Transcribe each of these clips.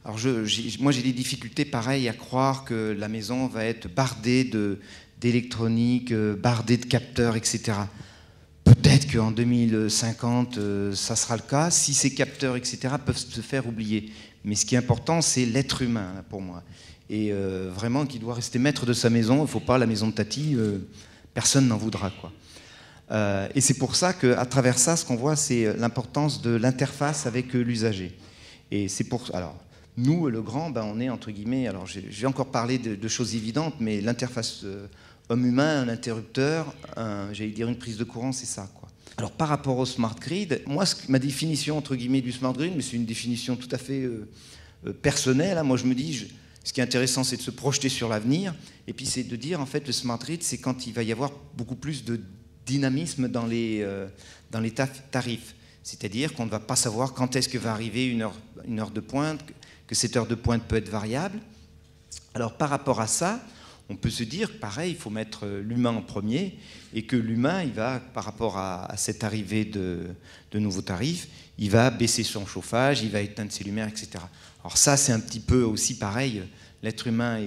Alors moi j'ai des difficultés pareilles à croire que la maison va être bardée d'électronique, bardée de capteurs, etc. Peut-être qu'en 2050, ça sera le cas, si ces capteurs, etc., peuvent se faire oublier. Mais ce qui est important, c'est l'être humain, là, pour moi. Et vraiment, qui doit rester maître de sa maison. Il ne faut pas la maison de Tati, personne n'en voudra, quoi. Et c'est pour ça qu'à travers ça, ce qu'on voit, c'est l'importance de l'interface avec l'usager. Et c'est pour... Alors, nous, le grand, ben, on est, entre guillemets... Alors, j'ai encore parlé de choses évidentes, mais l'interface homme-humain, un interrupteur, j'allais dire une prise de courant, c'est ça, quoi. Alors, par rapport au smart grid, moi, ma définition, entre guillemets, du smart grid, mais c'est une définition tout à fait personnelle, hein, moi, je me dis... Ce qui est intéressant, c'est de se projeter sur l'avenir, et puis c'est de dire, en fait, le smart grid, c'est quand il va y avoir beaucoup plus de dynamisme dans les tarifs. C'est-à-dire qu'on ne va pas savoir quand est-ce que va arriver une heure de pointe, que cette heure de pointe peut être variable. Alors, par rapport à ça, on peut se dire, pareil, il faut mettre l'humain en premier, et que l'humain, il va, par rapport à cette arrivée de nouveaux tarifs, il va baisser son chauffage, il va éteindre ses lumières, etc. Alors ça, c'est un petit peu aussi pareil, l'être humain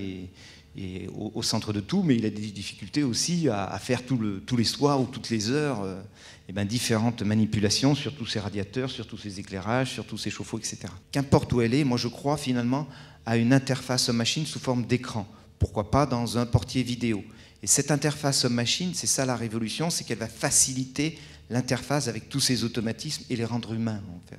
est au centre de tout, mais il a des difficultés aussi à faire tous les soirs ou toutes les heures différentes manipulations sur tous ces radiateurs, sur tous ces éclairages, sur tous ces chauffe-eau, etc. Qu'importe où elle est, moi je crois finalement à une interface homme-machine sous forme d'écran. Pourquoi pas dans un portier vidéo. Et cette interface homme-machine, c'est ça la révolution, c'est qu'elle va faciliter l'interface avec tous ces automatismes et les rendre humains en fait.